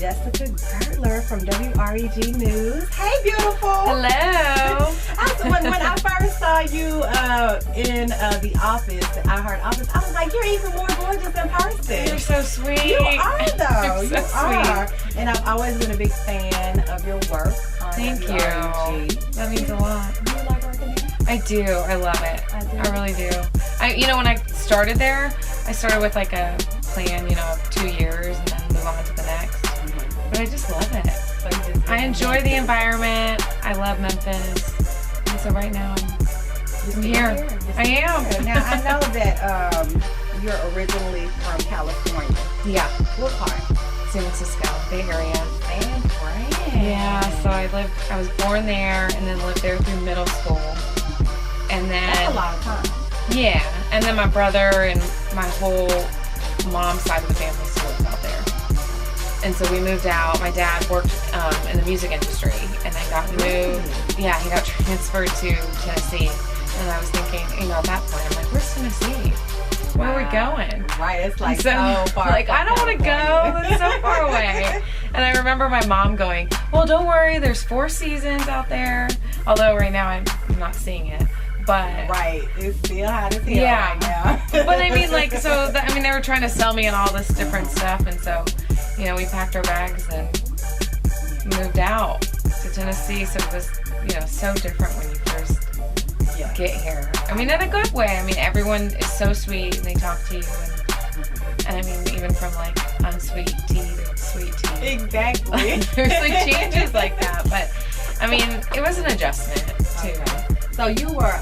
Jessica Gertler from WREG News. Hey, beautiful. Hello. When I first saw you in the office, the iHeart office, I was like, you're even more gorgeous in person. You're so sweet. You are, though. You're so you are. And I've always been a big fan of your work on Thank WREG. you. That means a lot. Do you like working there? I do. I love it. I do. really do. When I started there, I started with like a plan, of 2 years and then move on to the next. But I just love it. So I enjoy the environment. I love Memphis. And so right now I'm here. I am. Now, I know that you're originally from California. Yeah. What part? San Francisco, Bay Area. San Fran. Yeah, so I was born there and then lived there through middle school. And then That's a lot of time. Yeah, and then my brother and my whole mom's side of the family still lives out there. And so we moved out. My dad worked in the music industry and then got moved. Yeah, he got transferred to Tennessee. And I was thinking, at that point, I'm like, where's Tennessee? Where are we going? Right, it's like so far. Like, I don't want to go. That's so far away. And I remember my mom going, well, don't worry, there's 4 seasons out there. Although right now I'm not seeing it. But right, it's still hot as hell right now. But I mean, they were trying to sell me and all this different stuff, and so, we packed our bags and moved out to Tennessee. So it was, so different when you first get here. I mean, in a good way. I mean, everyone is so sweet and they talk to you, and I mean, even from like unsweet tea to sweet tea. Exactly. There's like changes like that, but I mean, it was an adjustment too. Okay. So you were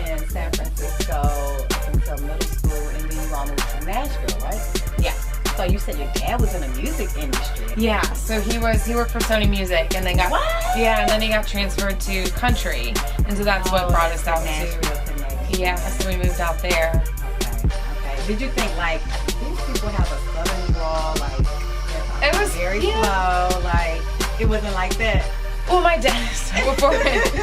in San Francisco up until middle school, and then you all moved to Nashville, right? Yeah. So you said your dad was in the music industry. Yeah. So he worked for Sony Music, and then and then he got transferred to country, and so that's what brought us out to. Yeah. So we moved out there. Okay. Did you think like these people have a southern drawl, like it was very slow, like it wasn't like that? Well, my dad, before we moved,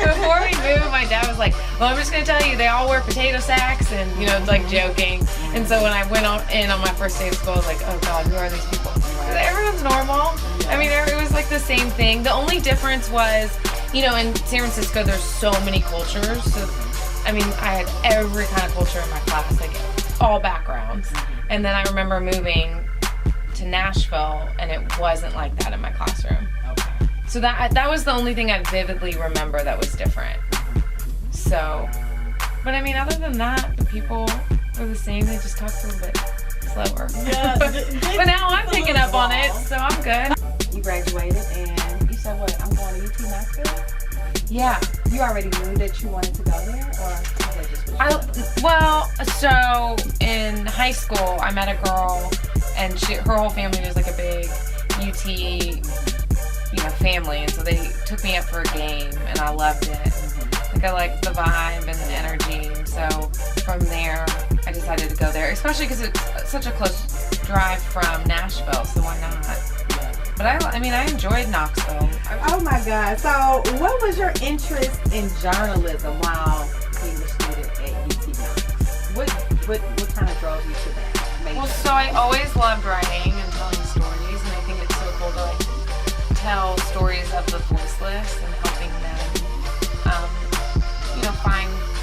my dad was like, well, I'm just going to tell you, they all wear potato sacks and, like joking. And so when I went in on my first day of school, I was like, oh God, who are these people? Everyone's normal. I mean, it was like the same thing. The only difference was, in San Francisco, there's so many cultures. So, I mean, I had every kind of culture in my class, like all backgrounds. And then I remember moving to Nashville, and it wasn't like that in my classroom. So that was the only thing I vividly remember that was different. So, but I mean, other than that, the people were the same. They just talked a little bit slower. Yeah, but now I'm picking up on it, so I'm good. You graduated, and you said, what, I'm going to UT Knoxville? Yeah. You already knew that you wanted to go there, or so in high school, I met a girl, and her whole family was like a big UT family, and so they took me up for a game, and I loved it. Like I liked the vibe and the energy, and so from there I decided to go there, especially because it's such a close drive from Nashville, so why not? But I enjoyed Knoxville. Oh my God. So what was your interest in journalism while being a student at UT Knox? What kind of drove you to that? Well, so I always loved writing and telling stories, and I think it's so cool to tell stories of the voiceless and helping them,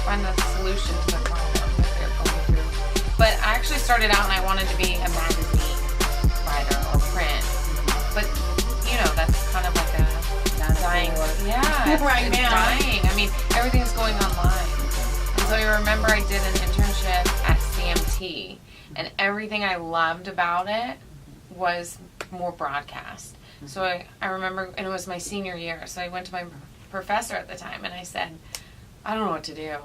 find the solution to the problem that they're going through. But I actually started out and I wanted to be a magazine writer or print. But, that's kind of like a dying. Yeah, it's now. Dying. I mean, everything's going online. And so I remember I did an internship at CMT, and everything I loved about it was more broadcast. So I remember, and it was my senior year, so I went to my professor at the time, and I said, I don't know what to do.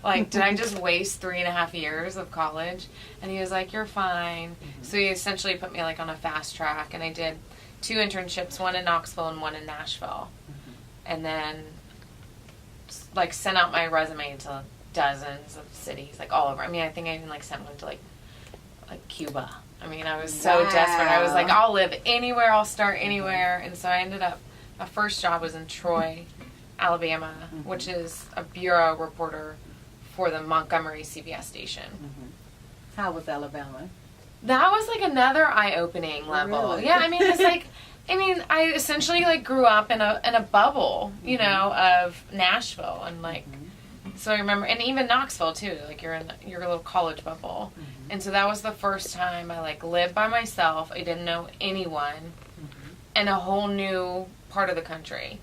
Like, did I just waste 3.5 years of college? And he was like, you're fine. So he essentially put me, like, on a fast track, and I did 2 internships, one in Knoxville and one in Nashville. And then, like, sent out my resume to dozens of cities, like, all over. I mean, I think I even, like, sent one to, like Cuba. I mean, I was so desperate. I was like, I'll live anywhere, I'll start anywhere. And so I ended up, my first job was in Troy, Alabama, which is a bureau reporter for the Montgomery CBS station. How was Alabama? That was like another eye-opening level. Really? Yeah, I mean, it's like, I essentially like grew up in a bubble, you know, of Nashville, and like, so I remember, and even Knoxville too. Like you're in your little college bubble, and so that was the first time I like lived by myself. I didn't know anyone, in a whole new part of the country,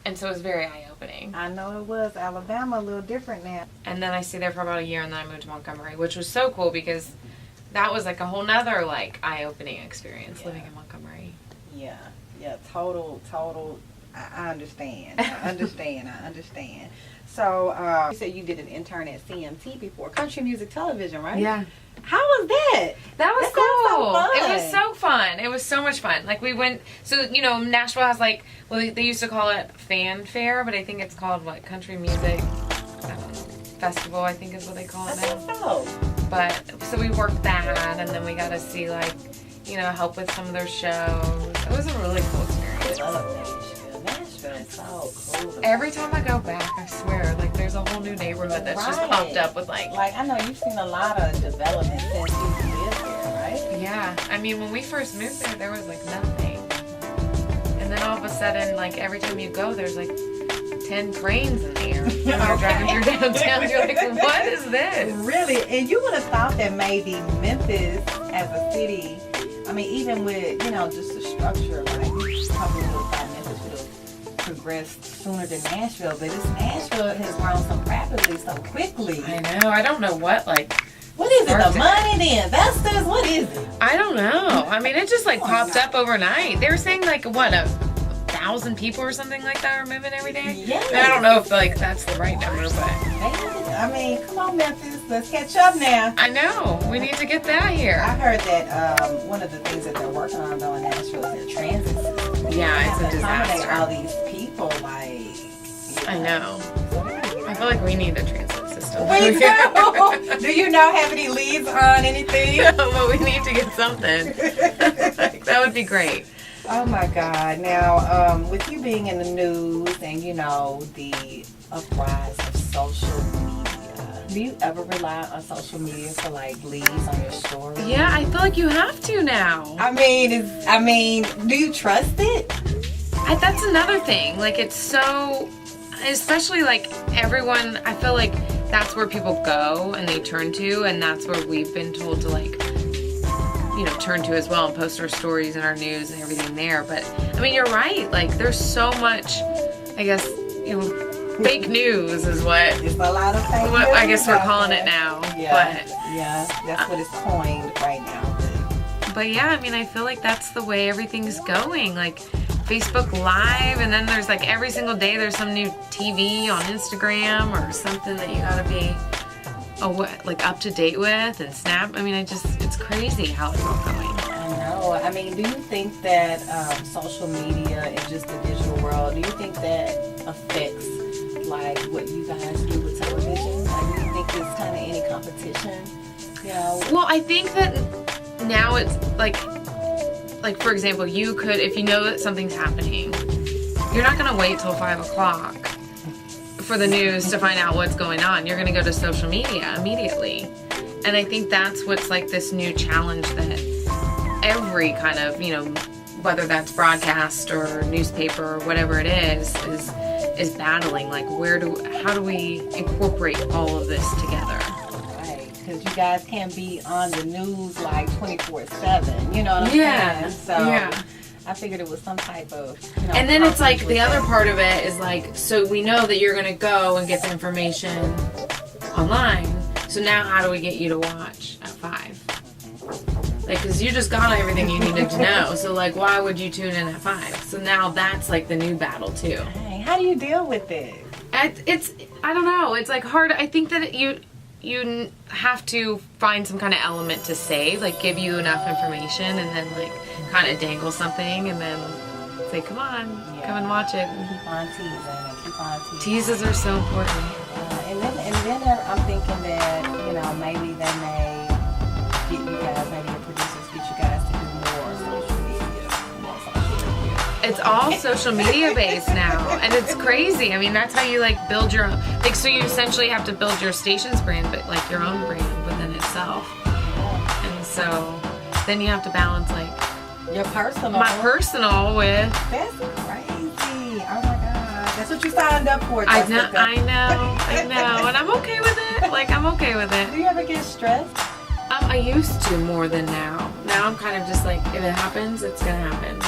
and so it was very eye-opening. I know it was. Alabama a little different now. And then I stayed there for about a year, and then I moved to Montgomery, which was so cool because that was like a whole nother like eye-opening experience living in Montgomery. Yeah, total. I understand. I understand. So, you said you did an intern at CMT before, Country Music Television, right? Yeah. How was that? That was That sounds so cool. fun. It was so fun. It was so much fun. Like we went, so you know, Nashville has like, well, they used to call it fanfare, but I think it's called what, Country Music Festival, I think is what they call it now. So. But so we worked that, and then we got to see like, you know, help with some of their shows. It was a really cool experience. I love Nashville. Nashville is so cool. Every time I go back, I swear, like there's a whole new neighborhood that's just popped up with like. Like I know you've seen a lot of development since you lived there, right? Yeah, I mean when we first moved there was like nothing, and then all of a sudden, like every time you go, there's like 10 cranes in the air. When you're driving through downtown, you're like, what is this? Really? And you would have thought that maybe Memphis as a city, I mean, even with, you know, just the structure, like, you probably would have thought Memphis would have progressed sooner than Nashville, but this Nashville has grown so rapidly, so quickly. I know. I don't know what, like... What is it? The money, the investors? What is it? I don't know. I mean, it just, like, popped up overnight. They were saying, like, what, 1,000 people or something like that are moving every day? Yeah. I don't know if, like, that's the right number, but... I mean, come on, Memphis. Let's catch up now. I know. We need to get that here. I heard that one of the things that they're working on, though, in Nashville is their transit system. Yeah, it's a accommodate disaster. all these people, like... I know. I feel like we need a transit system. We do. Do you not have any leads on anything? No, but we need to get something. Like, that would be great. Oh my God. Now, with you being in the news and, you know, the uprise of social media, do you ever rely on social media for like leads on your story? Yeah, I feel like you have to now. I mean, do you trust it? That's another thing. Like, it's so, especially like everyone, I feel like that's where people go and they turn to, and that's where we've been told to like, you know, turn to as well and post our stories and our news and everything there. But I mean, you're right. Like, there's so much, I guess, you know, fake news is what. It's a lot of fake news. I guess we're calling it now. Yeah, yeah, that's what it's coined right now. But yeah, I mean, I feel like that's the way everything's going. Like Facebook Live, and then there's like every single day there's some new TV on Instagram or something that you gotta be like up to date with, and Snap. I mean, it's crazy how it's all going. I know. I mean, do you think that social media and just the digital world, do you think that affects like what you guys do with television? Like, do you think there's kind of any competition? You know? Well, I think that now it's like for example, you could, if you know that something's happening, you're not gonna wait till 5 o'clock for the news to find out what's going on. You're gonna go to social media immediately. And I think that's what's like this new challenge that every kind of, you know, whether that's broadcast or newspaper or whatever it is battling. Like, how do we incorporate all of this together? Right, because you guys can't be on the news like 24/7. You know what I'm saying? So yeah. I figured it was some type of, you know, and then it's like the other that. part of it is like, so we know that you're gonna go and get the information online. So now how do we get you to watch at 5? Like, because you just got everything you needed to know. So like, why would you tune in at 5? So now that's like the new battle too. Hey, how do you deal with it? It's I don't know. It's like hard. I think that you have to find some kind of element to save, like give you enough information, and then like kind of dangle something, and then say, come on, come and watch it. Keep on teasing and keep on teasing. Teases are so important. And then I'm thinking that, you know, maybe they may get you guys, maybe the producers get you guys to do more social media. It's all social media based now, and it's crazy. I mean, that's how you like build your own, like, so you essentially have to build your station's brand, but like your own brand within itself. And so then you have to balance like Your personal. my personal with. That's crazy. Oh my God. That's what you signed up for. I know, Jessica. I know, and I'm okay with it. Like, I'm okay with it. Do you ever get stressed? I used to more than now. Now I'm kind of just like, if it happens, it's gonna happen.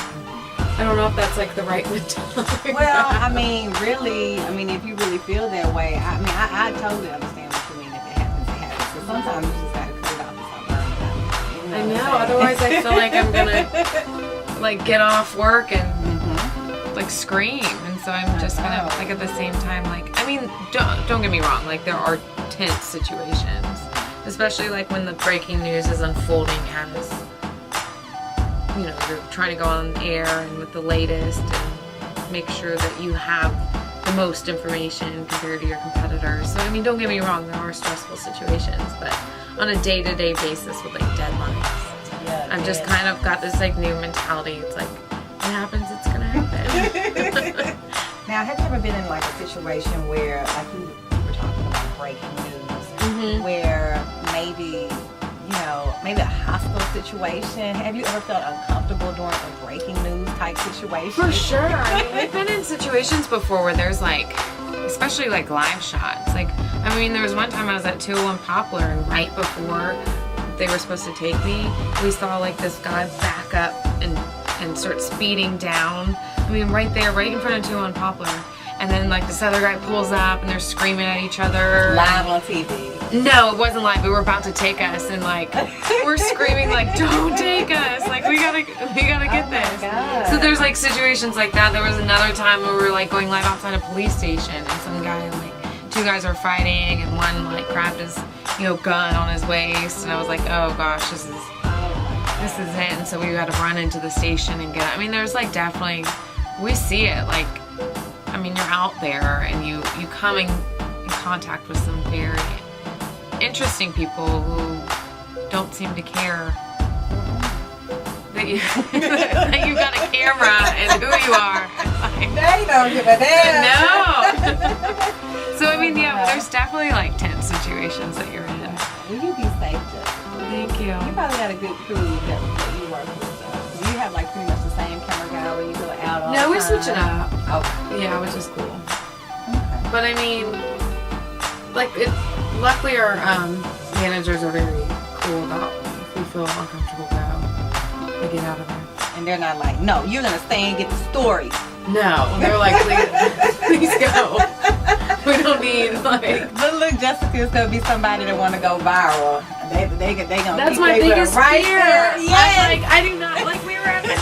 I don't know if that's like the right mentality. Well, I mean, really, if you really feel that way, I totally understand what you mean. If it happens, it happens. But sometimes you just gotta cut it off or something. I know. Otherwise, I feel like I'm gonna like get off work and like scream, and so I'm just kind of like at the same time, like, don't get me wrong. Like, there are tense situations, especially like when the breaking news is unfolding as, you know, you're trying to go on air and with the latest and make sure that you have the most information compared to your competitors. So, don't get me wrong, there are stressful situations, but on a day-to-day basis with like deadlines, I've just kind of got this like new mentality. It's like, it happens, it's gonna happen. Now, have you ever been in like a situation where, like you were talking about breaking news, where maybe a hostile situation? Have you ever felt uncomfortable during a breaking news type situation? For sure. We've been in situations before where there's like, especially like live shots. Like, there was one time I was at 201 Poplar, and right before they were supposed to take me, we saw like this guy back up and start speeding down. Right there, right in front of 201 Poplar. And then like this other guy pulls up and they're screaming at each other. Live on TV. No, it wasn't live. They were about to take us, and like we're screaming like, "Don't take us! Like we gotta get this." God. So there's like situations like that. There was another time where we were like going live outside a police station, and some guy, like, two guys were fighting, and one like grabbed his gun on his waist, and I was like, "Oh gosh, this is it." And so we had to run into the station and get. There's like definitely, we see it. Like, you're out there and you come in contact with some very interesting people who don't seem to care that you got a camera and who you are. They don't give a damn. No. So there's definitely like tense situations that you're in. Will you be safe, Jessica? Thank you. You probably got a good crew that you work with. Do you have like pretty much the same camera guy where you go out all the time? No, we switch it up. Okay. Yeah, which is cool. Okay. But luckily our managers are very cool about, if we feel uncomfortable, we get out of there. And they're not like, no, you're gonna stay and get the story. No, they're like, please go. We don't need like. But look, Jessica's gonna be somebody that want to go viral. They gonna. That's keep my their biggest right fear. there. Yes. I do not like. We were at this.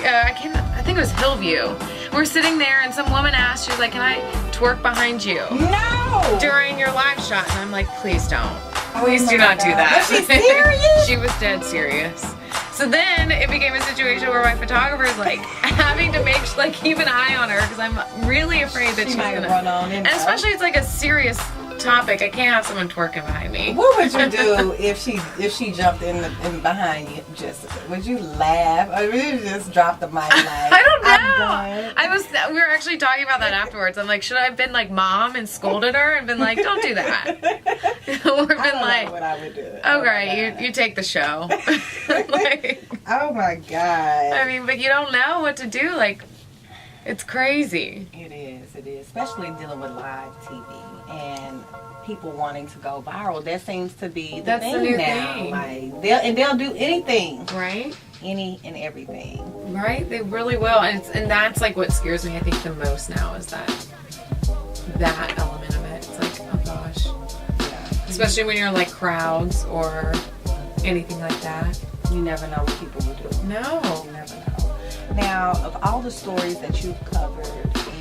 I think it was Hillview. We're sitting there, and some woman asked, she was like, "Can I twerk behind you?" No. During your live shot, and I'm like, "Please don't. Please do not do that." Was she serious? She was dead serious. So then it became a situation where my photographer is like having to keep an eye on her, because I'm really afraid that she's might gonna run on and especially it's like a serious topic. I can't have someone twerking behind me. What would you do if she jumped in behind you, Jessica? Would you laugh, or would you just drop the mic like? I don't know. We were actually talking about that afterwards. I'm like, should I have been like mom and scolded her and been like, don't do that, or been like, know what I would do. Okay, you take the show. Oh my God. But you don't know what to do. Like, it's crazy. It is, especially dealing with live TV and people wanting to go viral. That seems to be the thing new now. thing. Like they'll do anything, Right? any and everything. Right? They really will, and that's like what scares me. I think the most now is that element of it. It's like, oh gosh, Yeah. especially when you're like crowds or anything like that. You never know what people will do. No. You never know. Now, of all the stories that you've covered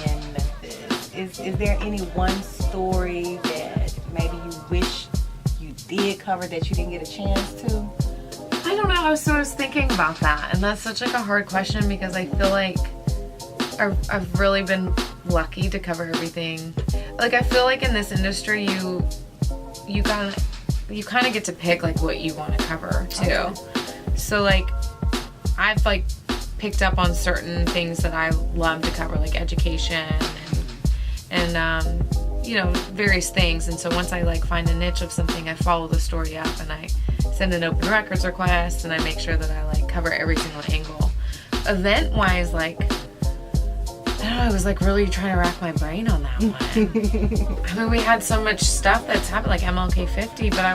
in Memphis, is there any one story that maybe you wish you did cover that you didn't get a chance to? I don't know. I was thinking about that, and that's such like a hard question, because I feel like I've really been lucky to cover everything. Like, I feel like in this industry, you kind of get to pick like what you want to cover too. Okay. So like, I've like picked up on certain things that I love to cover, like education and various things. And so once I like find a niche of something, I follow the story up and I send an open records request and I make sure that I like cover every single angle. Event wise, like, I don't know, I was like really trying to rack my brain on that one. I mean, we had so much stuff that's happened, like MLK 50, but I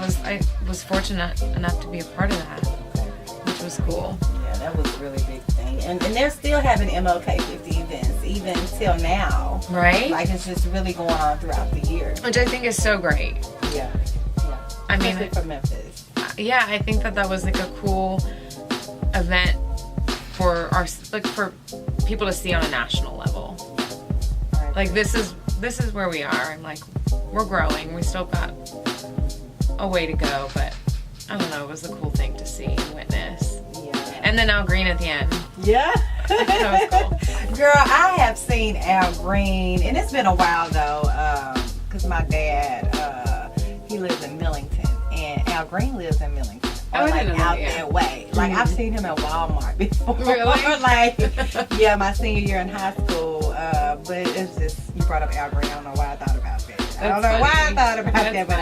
was fortunate enough to be a part of that, which was cool. Yeah, that was a really big thing. And they're still having MLK 50 events, even till now. Right? Like, it's just really going on throughout the year. Which I think is so great. Yeah. I mean, especially for Memphis. Yeah, I think that was like a cool event for for people to see on a national level. Right. Like this is where we are, and like we're growing. We still got a way to go, but I don't know. It was a cool thing to see and witness. Yeah. And then Al Green at the end. Yeah. That was cool. Girl, I have seen Al Green, and it's been a while though, because my dad, he lives in Millington, and Al Green lives in Millington. Oh, I didn't know out that. that way. Like, I've seen him at Walmart before. Really? Like, yeah, my senior year in high school. But it's just, you brought up Al Green. I don't know why I thought about that. I don't know why I thought about that, but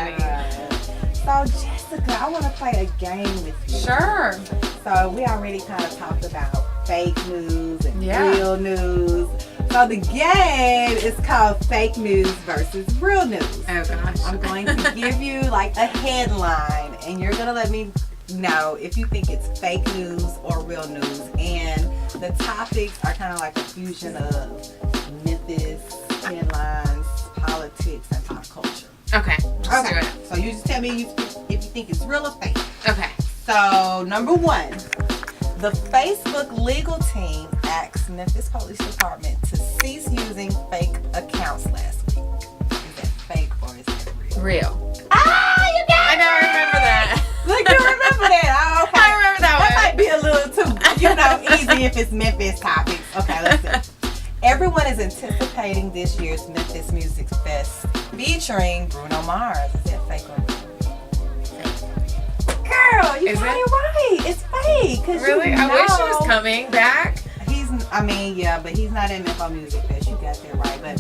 So, Jessica, I want to play a game with you. Sure. So, we already kind of talked about fake news and real news. So, the game is called Fake News versus Real News. Oh, gosh. I'm going to give you like a headline, and you're going to let me know if you think it's fake news or real news. And the topics are kind of like a fusion of Memphis, headlines, politics, and pop culture. Okay. Let's do it. So you just tell me if you think it's real or fake. Okay. So, number one, the Facebook legal team asked Memphis Police Department to cease using fake accounts last week. Is that fake or is that real? Real. Ah, you got I know, I remember that. Look, you remember that. Oh, okay. I remember that one. That might be a little too, easy if it's Memphis topics. Okay, let's see. Everyone is anticipating this year's Memphis Music Fest featuring Bruno Mars. Is that fake or real? Girl, you got it right. It's fake. Really? I wish he was coming back. But he's not in Memphis Music Fest. You got that right. But,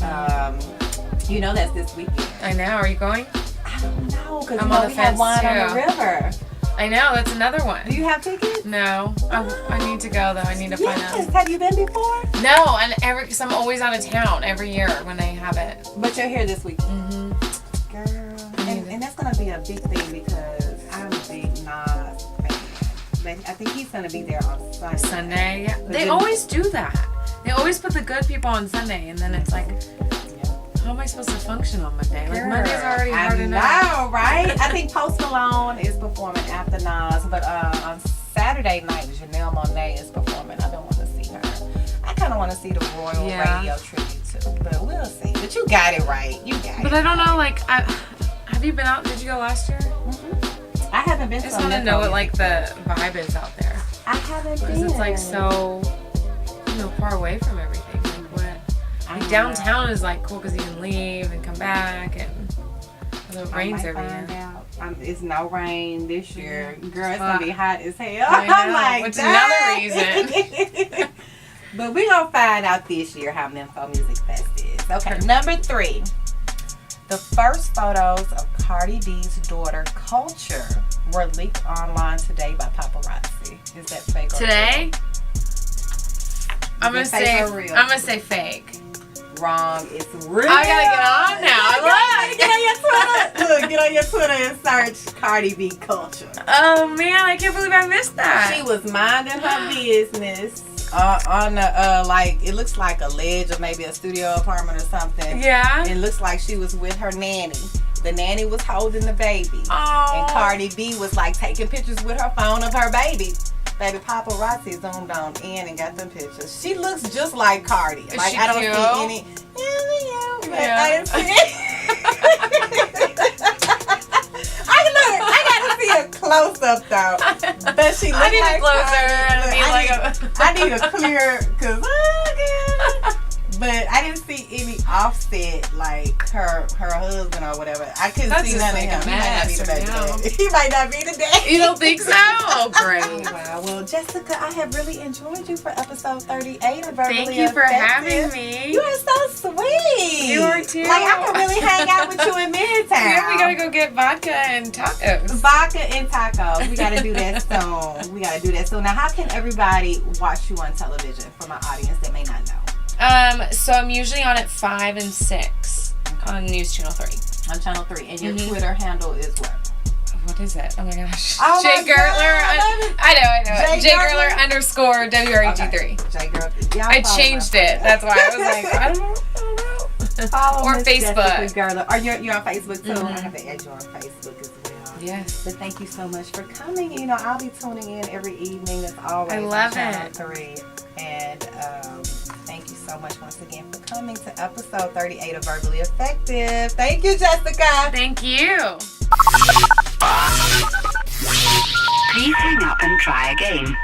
that's this weekend. I know. Are you going? I don't know, because I'm on the we have fence, one too. on the river. I know. That's another one. Do you have tickets? No. I need to go, though. I need to find out. Yes. Have you been before? No, and because I'm always out of town every year when they have it. But you're here this weekend. Mm-hmm. Girl. And that's going to be a big thing because I'm a big Nas fan. But I think he's going to be there on Sunday. Sunday? Yeah. They always do that. They always put the good people on Sunday, and then it's like, how am I supposed to function on Monday? Like, Monday's already hard enough. I know, right? I think Post Malone is performing after Nas, but on Saturday night, Janelle Monáe is performing. I've been wanting to see her. I kind of want to see the Royal Radio tribute too, but we'll see. But you got it right. You got it. But I don't know, like, have you been out? Did you go last year? Mm-hmm. I haven't been. I just want to know what, like, the vibe is out there. I haven't been. Because it's, like, so, far away from everything. Like, downtown is, like, cool because you can leave and come back, and it rains every year. It's no rain this year. Girl, it's going to be hot as hell. I know, which is another reason. But we're going to find out this year how Memphis Music Fest is. Okay, number 3. The first photos of Cardi B's daughter, Culture, were leaked online today by paparazzi. Is that fake or today? real? I'm gonna say fake. Wrong. It's real. I gotta get on now. Get on your Twitter and search Cardi B Culture. Oh man, I can't believe I missed that. She was minding her business on the like, it looks like a ledge or maybe a studio apartment or something. Yeah. It looks like she was with her nanny. The nanny was holding the baby. Oh. And Cardi B was like taking pictures with her phone of her baby. Baby, paparazzi zoomed on in and got them pictures. She looks just like Cardi. Is like she I don't cute? see any. Yeah. I didn't see I got to see a close up though. But she looks I need like a closer. Cardi. I need a clear, cause but I didn't see any Offset, like her husband or whatever. I couldn't That's see just none like of a him. He might not be the mess, baby I know. daddy. He might not be the daddy. You don't think so? Oh, great. Wow. Well, Jessica, I have really enjoyed you for episode 38 of Verbally Thank you for Effective. having me. You are so sweet. You are too. Like, I can really hang out with you in Midtown. Yeah, we gotta go get vodka and tacos. Vodka and tacos. We gotta do that soon. Now, how can everybody watch you on television for my audience that may not know? So I'm usually on at 5 and 6 on News Channel 3. On Channel 3. And your Twitter handle is what? What is it? Oh my gosh. Oh Jay my Gertler. God. I know. Jay Jay Gertler? Gertler _WREG3. Okay. Jay Gertler. Y'all I follow changed my it. That's why I was like, I don't know. Follow Or Miss Facebook. Jessica Gertler. Or you're on Facebook too. I have to add you on Facebook as well. Yes. But thank you so much for coming. You know, I'll be tuning in every evening as always. I love on Channel it. 3. And thank you so much once again for coming to episode 38 of Verbally Effective. Thank you, Jessica. Thank you. Please hang up and try again.